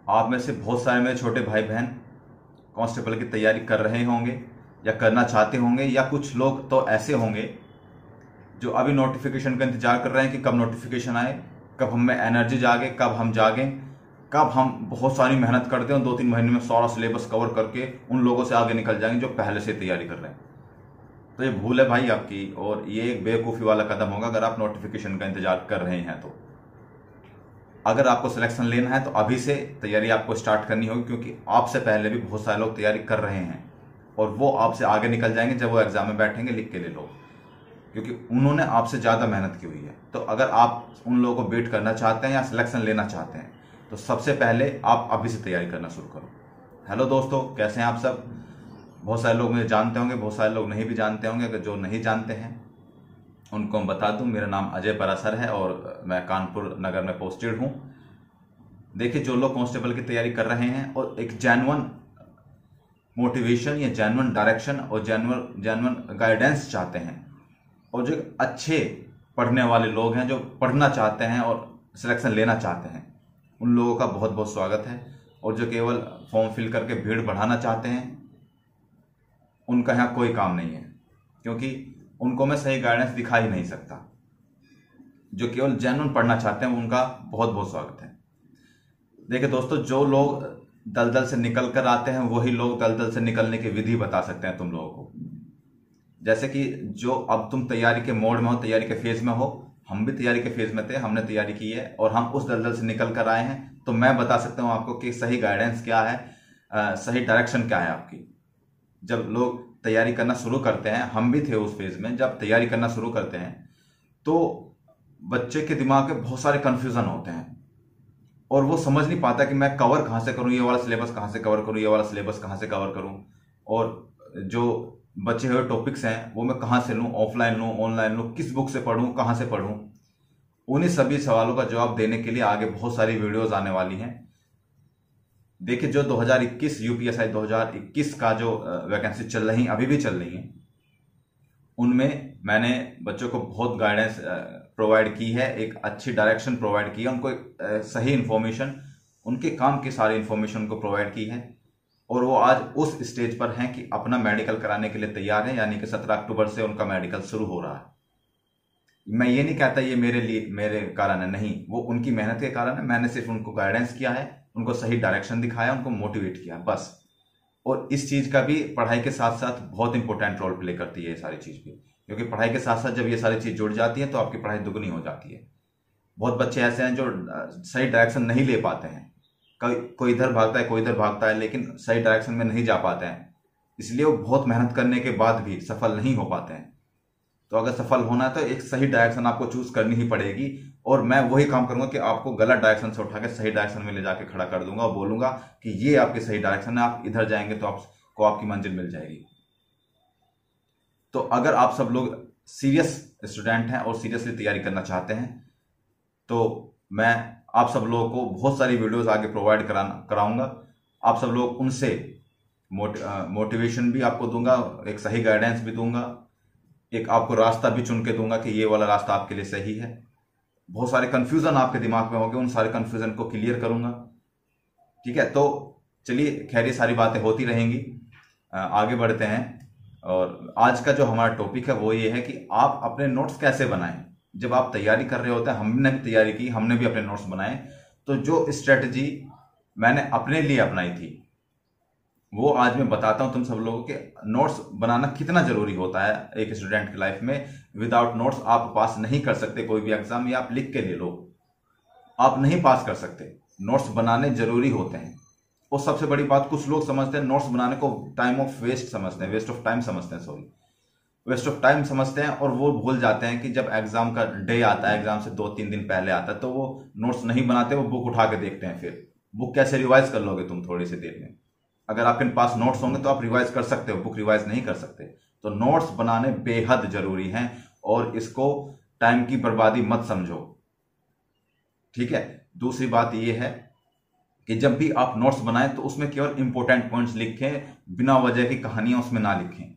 आप में से बहुत सारे मेरे छोटे भाई बहन कांस्टेबल की तैयारी कर रहे होंगे या करना चाहते होंगे, या कुछ लोग तो ऐसे होंगे जो अभी नोटिफिकेशन का इंतजार कर रहे हैं कि कब नोटिफिकेशन आए, कब हम में एनर्जी जागे, कब हम जागें, कब हम बहुत सारी मेहनत करते हैं 2-3 महीने में सारा सिलेबस कवर करके उन लोगों से आगे निकल जाएंगे जो पहले से तैयारी कर रहे हैं। तो ये भूल है भाई आपकी, और ये एक बेवकूफ़ी वाला कदम होगा अगर आप नोटिफिकेशन का इंतजार कर रहे हैं। तो अगर आपको सिलेक्शन लेना है तो अभी से तैयारी आपको स्टार्ट करनी होगी, क्योंकि आपसे पहले भी बहुत सारे लोग तैयारी कर रहे हैं और वो आपसे आगे निकल जाएंगे जब वो एग्जाम में बैठेंगे लिख के ले लो, क्योंकि उन्होंने आपसे ज़्यादा मेहनत की हुई है। तो अगर आप उन लोगों को बीट करना चाहते हैं या सिलेक्शन लेना चाहते हैं तो सबसे पहले आप अभी से तैयारी करना शुरू करो। हेलो दोस्तों, कैसे हैं आप सब? बहुत सारे लोग मुझे जानते होंगे, बहुत सारे लोग नहीं भी जानते होंगे। अगर जो नहीं जानते हैं उनको मैं बता दूं, मेरा नाम अजय परासर है और मैं कानपुर नगर में पोस्टेड हूं। देखिए, जो लोग कांस्टेबल की तैयारी कर रहे हैं और एक जेन्युइन मोटिवेशन या जेन्युइन डायरेक्शन और जेन्युइन गाइडेंस चाहते हैं, और जो अच्छे पढ़ने वाले लोग हैं जो पढ़ना चाहते हैं और सिलेक्शन लेना चाहते हैं, उन लोगों का बहुत बहुत स्वागत है। और जो केवल फॉर्म फिल करके भीड़ बढ़ाना चाहते हैं उनका यहाँ कोई काम नहीं है, क्योंकि उनको मैं सही गाइडेंस दिखा ही नहीं सकता। जो केवल जेन्युइन पढ़ना चाहते हैं उनका बहुत बहुत स्वागत है। देखिए दोस्तों, जो लोग दलदल से निकल कर आते हैं वही लोग दलदल से निकलने की विधि बता सकते हैं तुम लोगों को। जैसे कि जो अब तुम तैयारी के मोड में हो, तैयारी के फेज में हो, हम भी तैयारी के फेज में थे, हमने तैयारी की है और हम उस दलदल से निकल कर आए हैं, तो मैं बता सकता हूं आपको कि सही गाइडेंस क्या है, सही डायरेक्शन क्या है आपकी। जब लोग तैयारी करना शुरू करते हैं, हम भी थे उस फेज में, जब तैयारी करना शुरू करते हैं तो बच्चे के दिमाग में बहुत सारे कंफ्यूजन होते हैं और वो समझ नहीं पाता कि मैं कवर कहाँ से करूँ, ये वाला सिलेबस कहाँ से कवर करूँ, ये वाला सिलेबस कहाँ से कवर करूँ, और जो बचे हुए टॉपिक्स हैं वो मैं कहाँ से लूँ, ऑफलाइन लूँ, ऑनलाइन लूँ, किस बुक से पढ़ूँ, कहाँ से पढ़ूँ। उन्हीं सभी सवालों का जवाब देने के लिए आगे बहुत सारी वीडियोस आने वाली हैं। देखिए, जो 2021 यूपीएसआई 2021 का जो वैकेंसी चल रही, अभी भी चल रही है, उनमें मैंने बच्चों को बहुत गाइडेंस प्रोवाइड की है, एक अच्छी डायरेक्शन प्रोवाइड की है, उनको एक सही इन्फॉर्मेशन, उनके काम की सारी इन्फॉर्मेशन को प्रोवाइड की है, और वो आज उस स्टेज पर हैं कि अपना मेडिकल कराने के लिए तैयार है। यानी कि 17 अक्टूबर से उनका मेडिकल शुरू हो रहा है। मैं ये नहीं कहता ये मेरे कारण है, नहीं, वो उनकी मेहनत के कारण है। मैंने सिर्फ उनको गाइडेंस किया है, उनको सही डायरेक्शन दिखाया, उनको मोटिवेट किया, बस। और इस चीज का भी पढ़ाई के साथ साथ बहुत इंपॉर्टेंट रोल प्ले करती है ये सारी चीज भी, क्योंकि पढ़ाई के साथ साथ जब ये सारी चीज जुड़ जाती है तो आपकी पढ़ाई दुगनी हो जाती है। बहुत बच्चे ऐसे हैं जो सही डायरेक्शन नहीं ले पाते हैं, कोई इधर भागता है, कोई इधर भागता है, लेकिन सही डायरेक्शन में नहीं जा पाते हैं, इसलिए वो बहुत मेहनत करने के बाद भी सफल नहीं हो पाते हैं। तो अगर सफल होना है तो एक सही डायरेक्शन आपको चूज करनी ही पड़ेगी, और मैं वही काम करूंगा कि आपको गलत डायरेक्शन से उठा के सही डायरेक्शन में ले जाके खड़ा कर दूंगा और बोलूंगा कि ये आपकी सही डायरेक्शन है, आप इधर जाएंगे तो आपको आपकी मंजिल मिल जाएगी। तो अगर आप सब लोग सीरियस स्टूडेंट हैं और सीरियसली तैयारी करना चाहते हैं तो मैं आप सब लोगों को बहुत सारी वीडियोस आगे प्रोवाइड कराऊंगा। आप सब लोग उनसे मोटिवेशन भी आपको दूंगा, एक सही गाइडेंस भी दूंगा, एक आपको रास्ता भी चुन के दूंगा कि ये वाला रास्ता आपके लिए सही है। बहुत सारे कंफ्यूजन आपके दिमाग में होंगे, उन सारे कंफ्यूजन को क्लियर करूंगा। ठीक है, तो चलिए, खैर ये सारी बातें होती रहेंगी, आगे बढ़ते हैं। और आज का जो हमारा टॉपिक है वो ये है कि आप अपने नोट्स कैसे बनाएं। जब आप तैयारी कर रहे होते हैं, हमने भी तैयारी की, हमने भी अपने नोट्स बनाए, तो जो स्ट्रेटजी मैंने अपने लिए अपनाई थी वो आज मैं बताता हूं तुम सब लोगों के। नोट्स बनाना कितना जरूरी होता है एक स्टूडेंट की लाइफ में। विदाउट नोट्स आप पास नहीं कर सकते कोई भी एग्जाम, या आप लिख के ले लो, आप नहीं पास कर सकते। नोट्स बनाने जरूरी होते हैं। और सबसे बड़ी बात, कुछ लोग समझते हैं नोट्स बनाने को टाइम ऑफ वेस्ट समझते हैं, वेस्ट ऑफ टाइम समझते हैं, सॉरी, वेस्ट ऑफ टाइम समझते हैं, और वो भूल जाते हैं कि जब एग्जाम का डे आता है, एग्जाम से 2-3 दिन पहले आता है, तो वो नोट्स नहीं बनाते, वो बुक उठा के देखते हैं। फिर बुक कैसे रिवाइज कर लोगे तुम थोड़ी सी देर में? अगर आपके पास नोट्स होंगे तो आप रिवाइज कर सकते हो, बुक रिवाइज नहीं कर सकते। तो नोट्स बनाने बेहद जरूरी हैं, और इसको टाइम की बर्बादी मत समझो, ठीक है। दूसरी बात यह है कि जब भी आप नोट्स बनाएं तो उसमें केवल इंपॉर्टेंट पॉइंट्स लिखें, बिना वजह की कहानियां उसमें ना लिखें।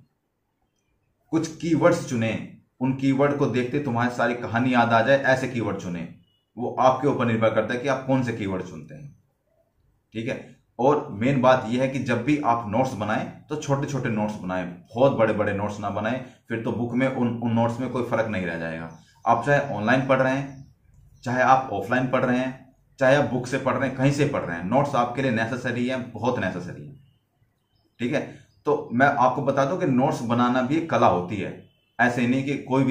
कुछ कीवर्ड्स चुने, उन कीवर्ड को देखते तुम्हारी सारी कहानी याद आ जाए, ऐसे कीवर्ड चुने। वो आपके ऊपर निर्भर करता है कि आप कौन से कीवर्ड चुनते हैं। ठीक है। और मेन बात यह है कि जब भी आप नोट्स बनाएं तो छोटे छोटे नोट्स बनाएं, बहुत बड़े बड़े नोट्स ना बनाएं, फिर तो बुक में उन नोट्स में कोई फर्क नहीं रह जाएगा। आप चाहे ऑनलाइन पढ़ रहे हैं, चाहे आप ऑफलाइन पढ़ रहे हैं, चाहे आप बुक से पढ़ रहे हैं, कहीं से पढ़ रहे हैं, नोट्स आपके लिए नेसेसरी है, बहुत नेसेसरी है। ठीक है। तो मैं आपको बता दूं कि नोट्स बनाना भी एक कला होती है। ऐसे नहीं कि कोई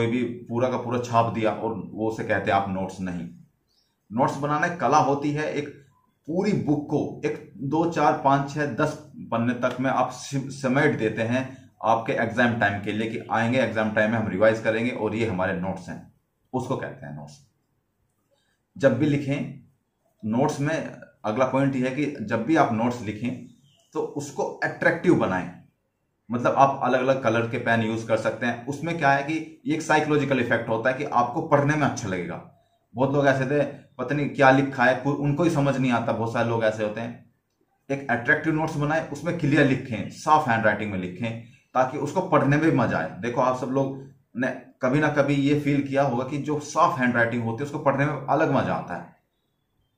भी पूरा का पूरा छाप दिया और वो से कहते हैं आप नोट्स। नहीं, नोट्स बनाना एक कला होती है। एक पूरी बुक को एक 2 4 5 6 10 पन्ने तक में आप समेट देते हैं आपके एग्जाम टाइम के लिए, कि आएंगे एग्जाम टाइम में हम रिवाइज करेंगे और ये हमारे नोट्स हैं, उसको कहते हैं नोट्स। जब भी लिखें नोट्स में, अगला पॉइंट यह है कि जब भी आप नोट्स लिखें तो उसको अट्रैक्टिव बनाएं। मतलब आप अलग अलग कलर के पेन यूज कर सकते हैं। उसमें क्या है कि ये एक साइकोलॉजिकल इफेक्ट होता है कि आपको पढ़ने में अच्छा लगेगा। बहुत लोग ऐसे थे, पता नहीं क्या लिखा है, उनको ही समझ नहीं आता, बहुत सारे लोग ऐसे होते हैं। एक अट्रैक्टिव नोट्स बनाएं, उसमें क्लियर लिखें, साफ हैंड राइटिंग में लिखें, ताकि उसको पढ़ने में मजा आए। देखो आप सब लोग ने कभी ना कभी ये फील किया होगा कि जो साफ हैंड राइटिंग होती है उसको पढ़ने में अलग मजा आता है,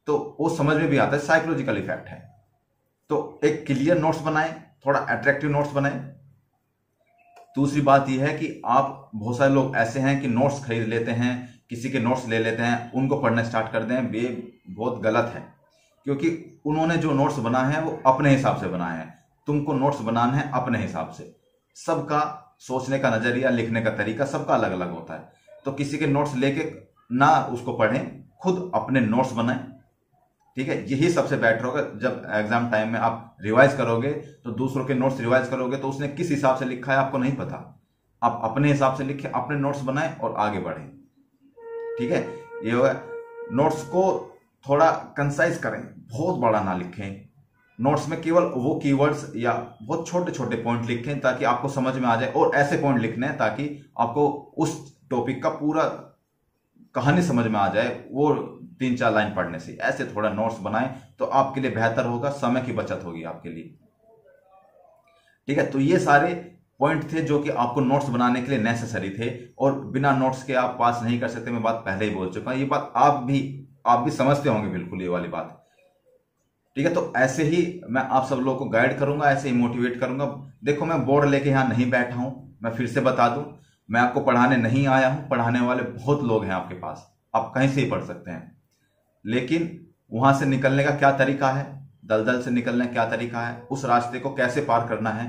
तो वो समझ में भी आता है, साइकोलॉजिकल इफेक्ट है। तो एक क्लियर नोट्स बनाएं, थोड़ा अट्रैक्टिव नोट्स बनाएं। दूसरी बात यह है कि आप, बहुत सारे लोग ऐसे हैं कि नोट्स खरीद लेते हैं, किसी के नोट्स ले लेते हैं, उनको पढ़ना स्टार्ट कर दें। ये बहुत गलत है, क्योंकि उन्होंने जो नोट्स बनाए हैं वो अपने हिसाब से बनाए हैं। तुमको नोट्स बनाना है अपने हिसाब से। सबका सोचने का नजरिया, लिखने का तरीका सबका अलग अलग होता है। तो किसी के नोट्स लेके ना उसको पढ़ें, खुद अपने नोट्स बनाएं। ठीक है, यही सबसे बेटर होगा। जब एग्जाम टाइम में आप रिवाइज करोगे तो दूसरों के नोट्स रिवाइज करोगे तो उसने किस हिसाब से लिखा है आपको नहीं पता। आप अपने हिसाब से लिखें, अपने नोट्स बनाएं और आगे बढ़ें। ठीक है, ये होगा। नोट्स को थोड़ा कंसाइज करें, बहुत बड़ा ना लिखें। नोट्स में केवल वो कीवर्ड्स या बहुत छोटे छोटे पॉइंट लिखें ताकि आपको समझ में आ जाए, और ऐसे पॉइंट लिखने हैं ताकि आपको उस टॉपिक का पूरा कहानी समझ में आ जाए, वो 3 4 लाइन पढ़ने से। ऐसे थोड़ा नोट्स बनाएं तो आपके लिए बेहतर होगा, समय की बचत होगी आपके लिए। ठीक है, तो ये सारे पॉइंट थे जो कि आपको नोट्स बनाने के लिए नेसेसरी थे, और बिना नोट्स के आप पास नहीं कर सकते। मैं बात पहले ही बोल चुका हूं, ये बात आप भी समझते होंगे बिल्कुल, ये वाली बात। ठीक है, तो ऐसे ही मैं आप सब लोगों को गाइड करूंगा, ऐसे ही मोटिवेट करूंगा। देखो, मैं बोर्ड लेके यहां नहीं बैठा हूं, मैं फिर से बता दूं, मैं आपको पढ़ाने नहीं आया हूं। पढ़ाने वाले बहुत लोग हैं आपके पास, आप कहीं से ही पढ़ सकते हैं। लेकिन वहां से निकलने का क्या तरीका है, दलदल से निकलने का क्या तरीका है, उस रास्ते को कैसे पार करना है,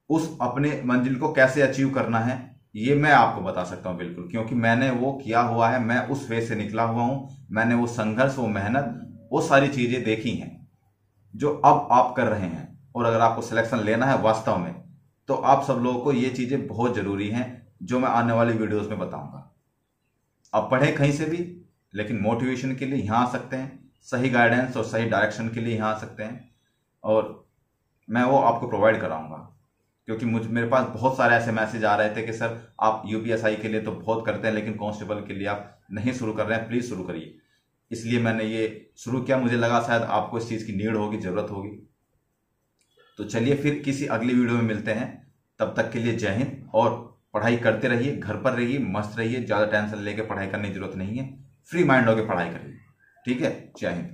उस अपने मंजिल को कैसे अचीव करना है, ये मैं आपको बता सकता हूं बिल्कुल, क्योंकि मैंने वो किया हुआ है। मैं उस फेज से निकला हुआ हूं। मैंने वो संघर्ष, वो मेहनत, वो सारी चीजें देखी हैं जो अब आप कर रहे हैं। और अगर आपको सिलेक्शन लेना है वास्तव में, तो आप सब लोगों को ये चीजें बहुत जरूरी हैं जो मैं आने वाली वीडियोस में बताऊंगा। आप पढ़ें कहीं से भी, लेकिन मोटिवेशन के लिए यहां आ सकते हैं, सही गाइडेंस और सही डायरेक्शन के लिए यहां आ सकते हैं, और मैं वो आपको प्रोवाइड कराऊंगा। क्योंकि मेरे पास बहुत सारे ऐसे मैसेज आ रहे थे कि सर आप यूपीएसआई के लिए तो बहुत करते हैं, लेकिन कांस्टेबल के लिए आप नहीं शुरू कर रहे हैं, प्लीज शुरू करिए। इसलिए मैंने ये शुरू किया। मुझे लगा शायद आपको इस चीज की नीड होगी, जरूरत होगी। तो चलिए फिर किसी अगली वीडियो में मिलते हैं। तब तक के लिए जय हिंद, और पढ़ाई करते रहिए, घर पर रहिए, मस्त रहिए, ज्यादा टेंशन लेके पढ़ाई करने की जरूरत नहीं है। फ्री माइंड होकर पढ़ाई करिए। ठीक है, जय हिंद।